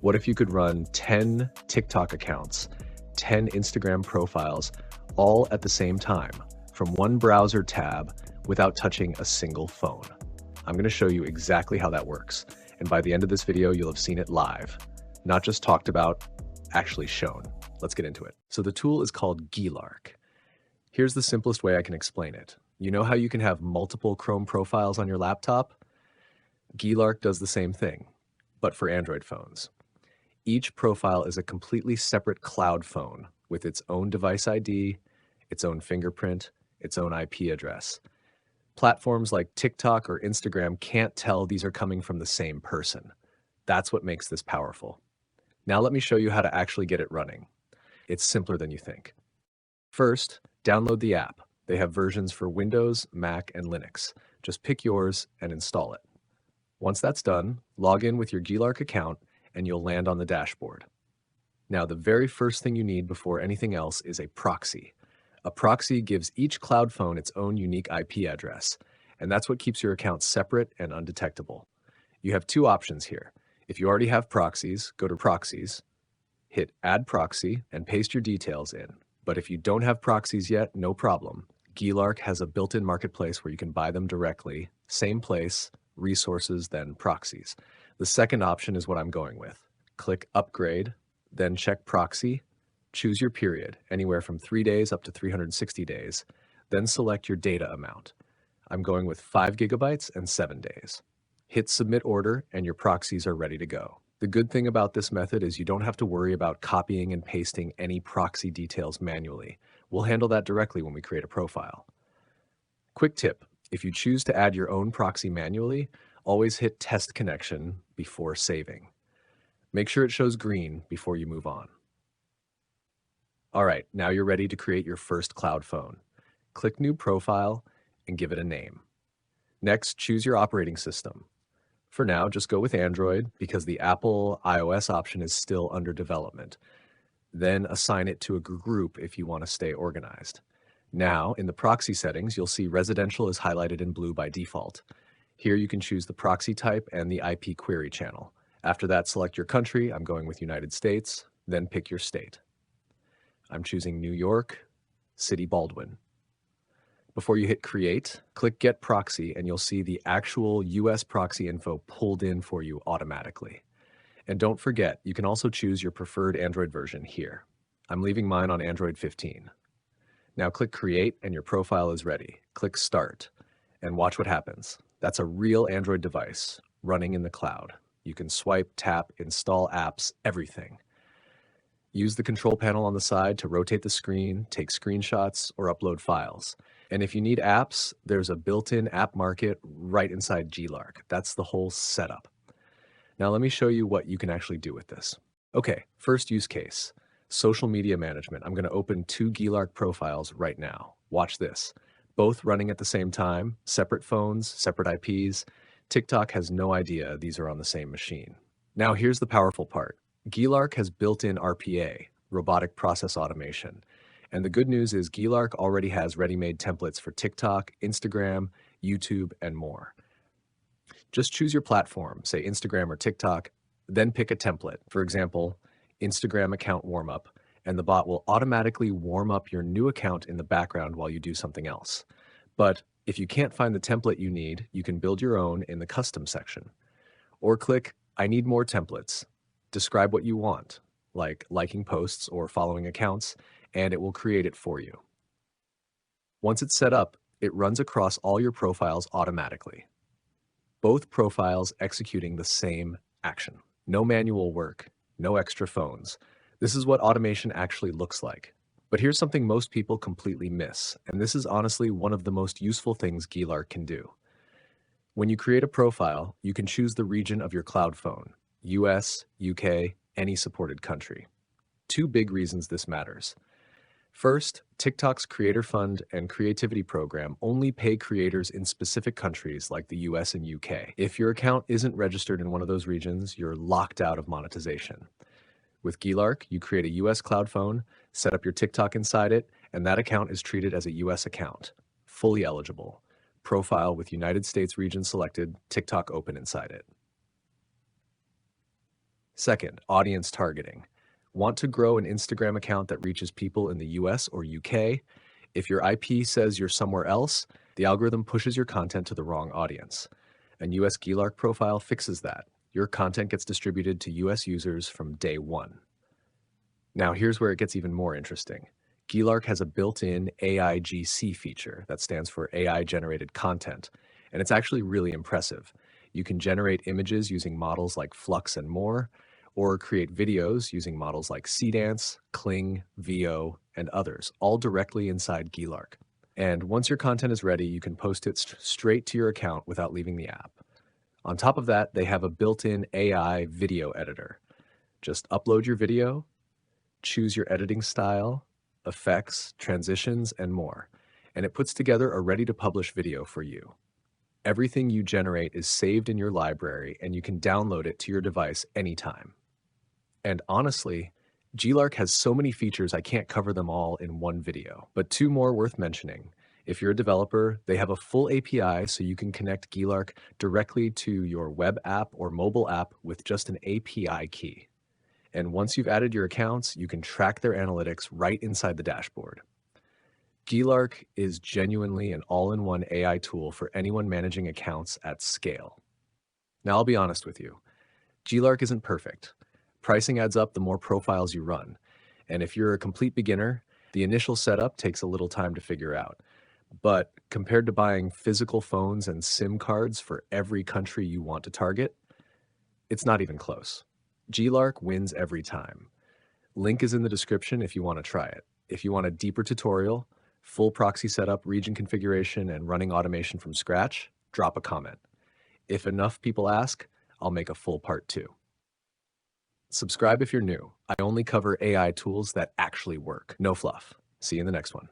What if you could run 10 TikTok accounts, 10 Instagram profiles, all at the same time from one browser tab without touching a single phone? I'm going to show you exactly how that works. And by the end of this video, you'll have seen it live, not just talked about, actually shown. Let's get into it. So the tool is called GeeLark. Here's the simplest way I can explain it. You know how you can have multiple Chrome profiles on your laptop? GeeLark does the same thing, but for Android phones. Each profile is a completely separate cloud phone with its own device ID, its own fingerprint, its own IP address. Platforms like TikTok or Instagram can't tell these are coming from the same person. That's what makes this powerful. Now let me show you how to actually get it running. It's simpler than you think. First, download the app. They have versions for Windows, Mac, and Linux. Just pick yours and install it. Once that's done, log in with your GeeLark account and you'll land on the dashboard. Now, the very first thing you need before anything else is a proxy. A proxy gives each cloud phone its own unique IP address, and that's what keeps your account separate and undetectable. You have two options here. If you already have proxies, go to Proxies, hit Add Proxy, and paste your details in. But if you don't have proxies yet, no problem. GeeLark has a built-in marketplace where you can buy them directly, same place, resources, then proxies. The second option is what I'm going with. Click Upgrade, then check Proxy, choose your period, anywhere from 3 days up to 360 days, then select your data amount. I'm going with 5 gigabytes and 7 days. Hit Submit Order and your proxies are ready to go. The good thing about this method is you don't have to worry about copying and pasting any proxy details manually. We'll handle that directly when we create a profile. Quick tip, if you choose to add your own proxy manually, always hit Test Connection before saving. Make sure it shows green before you move on. All right, now you're ready to create your first cloud phone. Click New Profile and give it a name. Next, choose your operating system. For now, just go with Android because the Apple iOS option is still under development. Then assign it to a group if you want to stay organized. Now, in the proxy settings, you'll see residential is highlighted in blue by default. Here you can choose the proxy type and the IP query channel. After that, select your country. I'm going with United States, then pick your state. I'm choosing New York, City Baldwin. Before you hit Create, click Get Proxy and you'll see the actual US proxy info pulled in for you automatically. And don't forget, you can also choose your preferred Android version here. I'm leaving mine on Android 15. Now click Create and your profile is ready. Click Start and watch what happens. That's a real Android device running in the cloud. You can swipe, tap, install apps, everything. Use the control panel on the side to rotate the screen, take screenshots, or upload files. And if you need apps, there's a built-in app market right inside GeeLark. That's the whole setup. Now let me show you what you can actually do with this. Okay, first use case, social media management. I'm going to open 2 GeeLark profiles right now. Watch this. Both running at the same time, separate phones, separate IPs. TikTok has no idea these are on the same machine. Now here's the powerful part. GeeLark has built-in RPA, robotic process automation. And the good news is GeeLark already has ready-made templates for TikTok, Instagram, YouTube, and more. Just choose your platform, say Instagram or TikTok, then pick a template. For example, Instagram account warm-up, and the bot will automatically warm up your new account in the background while you do something else. But if you can't find the template you need, you can build your own in the custom section. Or click I need more templates. Describe what you want, like liking posts or following accounts, and it will create it for you. Once it's set up, it runs across all your profiles automatically. Both profiles executing the same action. No manual work, no extra phones. This is what automation actually looks like. But here's something most people completely miss, and this is honestly one of the most useful things GeeLark can do. When you create a profile, you can choose the region of your cloud phone, US, UK, any supported country. 2 big reasons this matters. First, TikTok's Creator Fund and Creativity Program only pay creators in specific countries like the US and UK. If your account isn't registered in one of those regions, you're locked out of monetization. With GeeLark, you create a US cloud phone, set up your TikTok inside it, and that account is treated as a US account, fully eligible. Profile with United States region selected, TikTok open inside it. Second, audience targeting. Want to grow an Instagram account that reaches people in the US or UK? If your IP says you're somewhere else, the algorithm pushes your content to the wrong audience. An US GeeLark profile fixes that. Your content gets distributed to US users from day one. Now, here's where it gets even more interesting. GeeLark has a built-in AIGC feature that stands for AI-generated content, and it's actually really impressive. You can generate images using models like Flux and more, or create videos using models like Cdance, Kling, VO, and others, all directly inside GeeLark. And once your content is ready, you can post it straight to your account without leaving the app. On top of that, they have a built-in AI video editor. Just upload your video, choose your editing style, effects, transitions, and more, and it puts together a ready-to-publish video for you. Everything you generate is saved in your library, and you can download it to your device anytime. And honestly, GeeLark has so many features I can't cover them all in one video, but two more worth mentioning. If you're a developer, they have a full API so you can connect GeeLark directly to your web app or mobile app with just an API key. And once you've added your accounts, you can track their analytics right inside the dashboard. GeeLark is genuinely an all-in-one AI tool for anyone managing accounts at scale. Now, I'll be honest with you. GeeLark isn't perfect. Pricing adds up the more profiles you run. And if you're a complete beginner, the initial setup takes a little time to figure out. But compared to buying physical phones and SIM cards for every country you want to target, it's not even close. GeeLark wins every time. Link is in the description if you want to try it. If you want a deeper tutorial, full proxy setup, region configuration, and running automation from scratch, drop a comment. If enough people ask, I'll make a full part 2. Subscribe if you're new. I only cover AI tools that actually work. No fluff. See you in the next one.